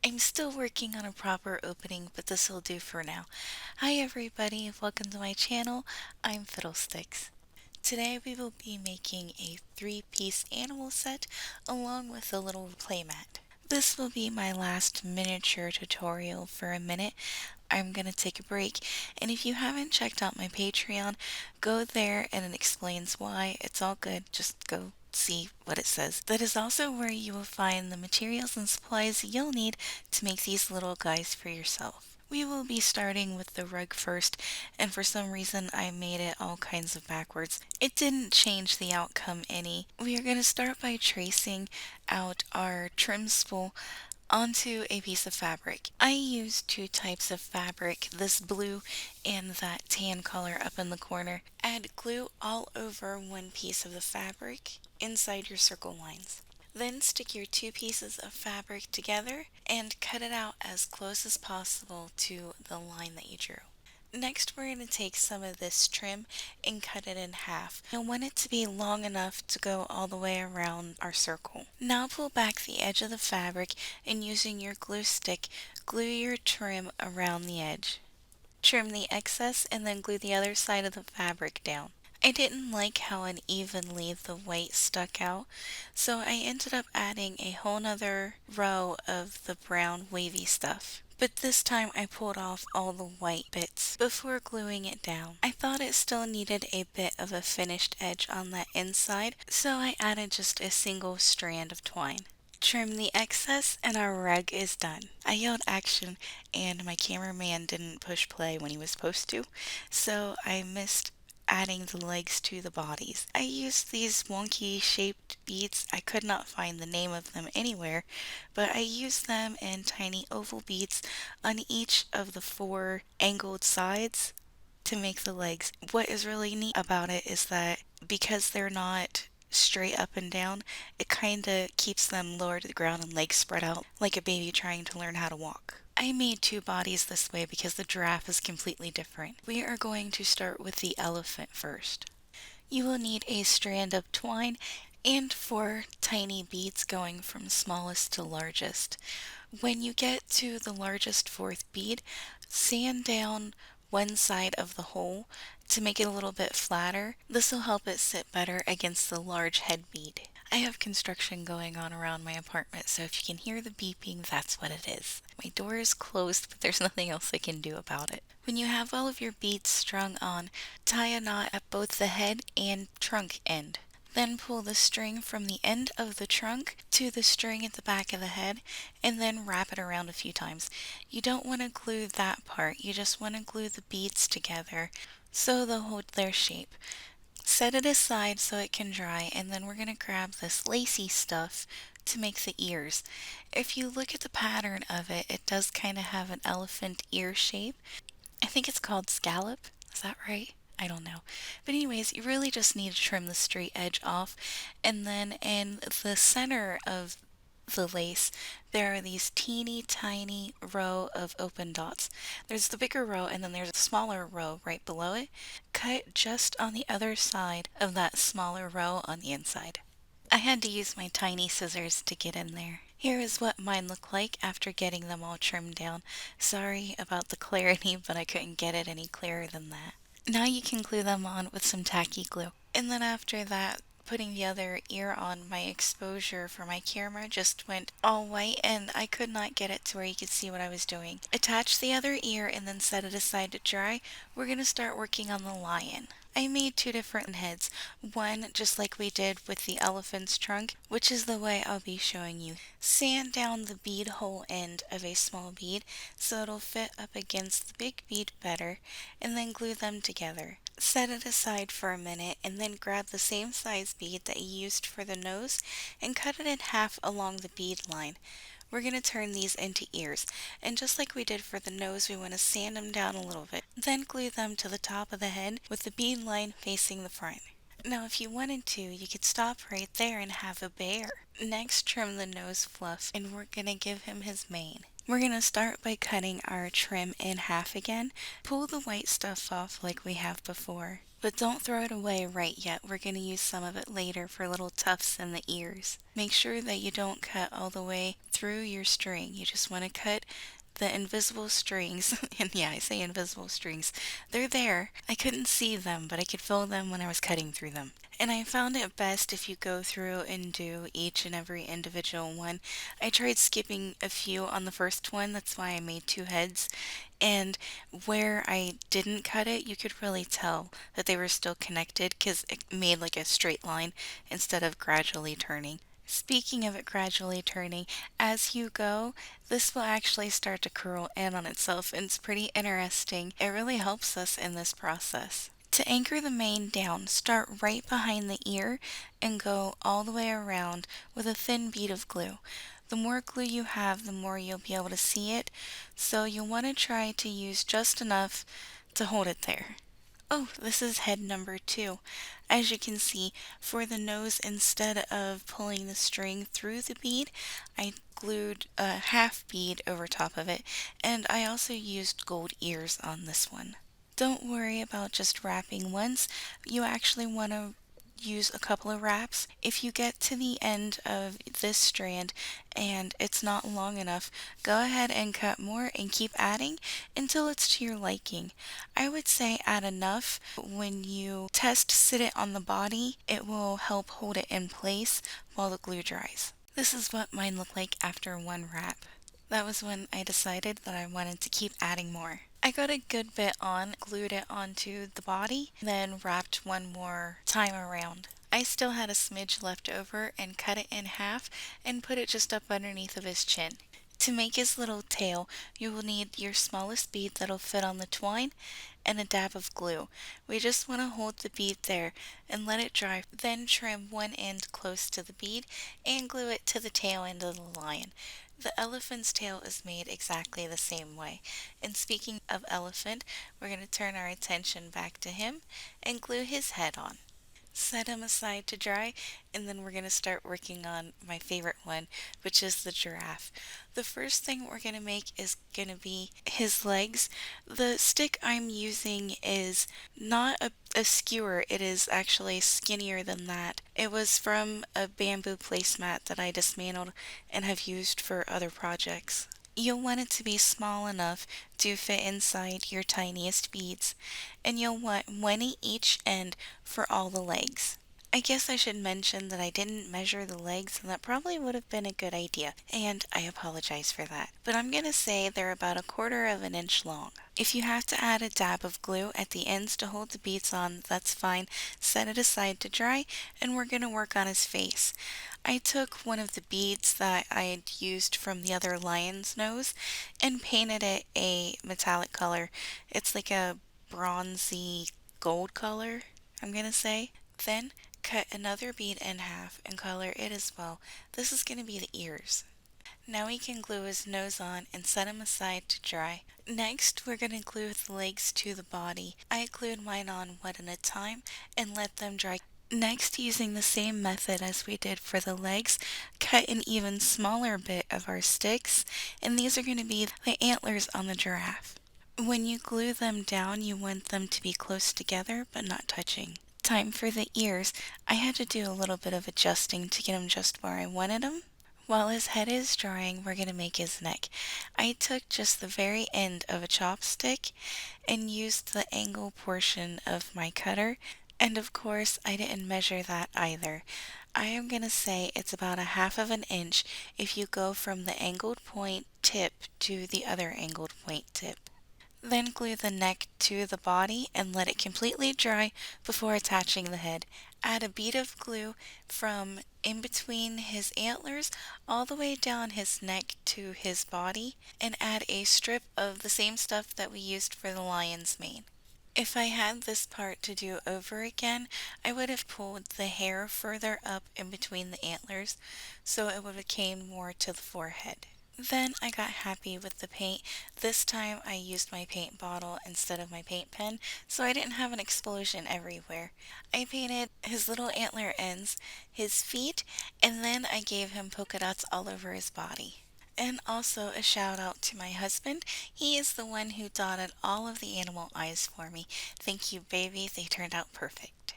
I'm still working on a proper opening, but this will do for now. Hi everybody, welcome to my channel. I'm Fiddlesticks. Today we will be making a 3-piece animal set along with a little playmat. This will be my last miniature tutorial for a minute. I'm gonna take a break, and if you haven't checked out my Patreon, go there and it explains why. It's all good, just go see what it says. That is also where you will find the materials and supplies you'll need to make these little guys for yourself. We will be starting with the rug first, and for some reason I made it all kinds of backwards. It didn't change the outcome any. We are going to start by tracing out our trim spool onto a piece of fabric. I used two types of fabric, this blue and that tan color up in the corner. Add glue all over one piece of the fabric inside your circle lines. Then stick your two pieces of fabric together and cut it out as close as possible to the line that you drew. Next, we're going to take some of this trim and cut it in half. You'll want it to be long enough to go all the way around our circle. Now pull back the edge of the fabric and using your glue stick, glue your trim around the edge. Trim the excess and then glue the other side of the fabric down. I didn't like how unevenly the white stuck out, so I ended up adding a whole nother row of the brown wavy stuff. But this time I pulled off all the white bits before gluing it down. I thought it still needed a bit of a finished edge on that inside, so I added just a single strand of twine. Trim the excess and our rug is done. I yelled action and my cameraman didn't push play when he was supposed to, so I missed adding the legs to the bodies. I used these wonky shaped beads. I could not find the name of them anywhere, but I used them in tiny oval beads on each of the 4 angled sides to make the legs. What is really neat about it is that because they're not straight up and down, it kind of keeps them lower to the ground and legs spread out like a baby trying to learn how to walk. I made 2 bodies this way because the giraffe is completely different. We are going to start with the elephant first. You will need a strand of twine and 4 tiny beads going from smallest to largest. When you get to the largest 4th bead, sand down one side of the hole to make it a little bit flatter. This will help it sit better against the large head bead. I have construction going on around my apartment, so if you can hear the beeping, that's what it is. My door is closed, but there's nothing else I can do about it. When you have all of your beads strung on, tie a knot at both the head and trunk end. Then pull the string from the end of the trunk to the string at the back of the head and then wrap it around a few times. You don't want to glue that part, you just want to glue the beads together so they'll hold their shape. Set it aside so it can dry, and then we're going to grab this lacy stuff to make the ears. If you look at the pattern of it, it does kind of have an elephant ear shape. I think it's called scallop. Is that right? I don't know. But anyways, you really just need to trim the straight edge off. And then in the center of the lace, there are these teeny tiny row of open dots. There's the bigger row and then there's a smaller row right below it. Cut just on the other side of that smaller row on the inside. I had to use my tiny scissors to get in there. Here is what mine look like after getting them all trimmed down. Sorry about the clarity, but I couldn't get it any clearer than that. Now you can glue them on with some tacky glue. And then after that, putting the other ear on, my exposure for my camera just went all white and I could not get it to where you could see what I was doing. Attach the other ear and then set it aside to dry. We're going to start working on the lion. I made 2 different heads, one just like we did with the elephant's trunk, which is the way I'll be showing you. Sand down the bead hole end of a small bead so it'll fit up against the big bead better, and then glue them together. Set it aside for a minute and then grab the same size bead that you used for the nose and cut it in half along the bead line. We're going to turn these into ears, and just like we did for the nose, we want to sand them down a little bit. Then glue them to the top of the head with the bead line facing the front. Now if you wanted to, you could stop right there and have a bear. Next, trim the nose fluff, and we're going to give him his mane. We're going to start by cutting our trim in half again. Pull the white stuff off like we have before. But don't throw it away right yet. We're going to use some of it later for little tufts in the ears. Make sure that you don't cut all the way through your string. You just want to cut the invisible strings. And yeah, I say invisible strings. They're there. I couldn't see them, but I could feel them when I was cutting through them. And I found it best if you go through and do each and every individual one. I tried skipping a few on the first one, that's why I made two heads. And where I didn't cut it, you could really tell that they were still connected because it made like a straight line instead of gradually turning. Speaking of it gradually turning, as you go, this will actually start to curl in on itself, and it's pretty interesting. It really helps us in this process. To anchor the mane down, start right behind the ear and go all the way around with a thin bead of glue. The more glue you have, the more you'll be able to see it, so you'll want to try to use just enough to hold it there. Oh, this is head number 2. As you can see, for the nose, instead of pulling the string through the bead, I glued a half bead over top of it, and I also used gold ears on this one. Don't worry about just wrapping once. You actually want to use a couple of wraps. If you get to the end of this strand and it's not long enough, go ahead and cut more and keep adding until it's to your liking. I would say add enough. When you test sit it on the body, it will help hold it in place while the glue dries. This is what mine looked like after one wrap. That was when I decided that I wanted to keep adding more. I got a good bit on, glued it onto the body, then wrapped one more time around. I still had a smidge left over and cut it in half and put it just up underneath of his chin. To make his little tail, you will need your smallest bead that'll fit on the twine and a dab of glue. We just want to hold the bead there and let it dry, then trim one end close to the bead and glue it to the tail end of the lion. The elephant's tail is made exactly the same way. And speaking of elephant, we're going to turn our attention back to him and glue his head on. Set him aside to dry, and then we're going to start working on my favorite one, which is the giraffe. The first thing we're going to make is going to be his legs. The stick I'm using is not a skewer, it is actually skinnier than that. It was from a bamboo placemat that I dismantled and have used for other projects. You'll want it to be small enough to fit inside your tiniest beads, and you'll want one at each end for all the legs. I guess I should mention that I didn't measure the legs, and that probably would have been a good idea, and I apologize for that. But I'm gonna say they're about 1/4 of an inch long. If you have to add a dab of glue at the ends to hold the beads on, that's fine. Set it aside to dry, and we're gonna work on his face. I took one of the beads that I had used from the other lion's nose and painted it a metallic color. It's like a bronzy gold color, I'm gonna say. Then cut another bead in half and color it as well. This is gonna be the ears. Now we can glue his nose on and set him aside to dry. Next, we're going to glue the legs to the body. I glued mine on one at a time and let them dry. Next, using the same method as we did for the legs, cut an even smaller bit of our sticks, and these are going to be the antlers on the giraffe. When you glue them down, you want them to be close together but not touching. Time for the ears. I had to do a little bit of adjusting to get them just where I wanted them. While his head is drying, we're going to make his neck. I took just the very end of a chopstick and used the angle portion of my cutter, and of course I didn't measure that either. I am going to say it's about 1/2 of an inch if you go from the angled point tip to the other angled point tip. Then glue the neck to the body and let it completely dry before attaching the head. Add a bead of glue from in between his antlers all the way down his neck to his body, and add a strip of the same stuff that we used for the lion's mane. If I had this part to do over again, I would have pulled the hair further up in between the antlers so it would have came more to the forehead. Then I got happy with the paint. This time I used my paint bottle instead of my paint pen, so I didn't have an explosion everywhere. I painted his little antler ends, his feet, and then I gave him polka dots all over his body. And also a shout out to my husband. He is the one who dotted all of the animal eyes for me. Thank you, baby. They turned out perfect.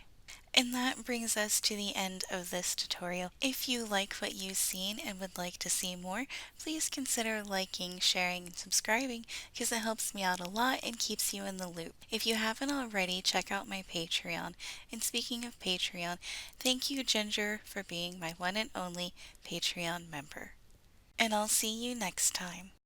And that brings us to the end of this tutorial. If you like what you've seen and would like to see more, please consider liking, sharing, and subscribing because it helps me out a lot and keeps you in the loop. If you haven't already, check out my Patreon. And speaking of Patreon, thank you, Ginger, for being my one and only Patreon member. And I'll see you next time.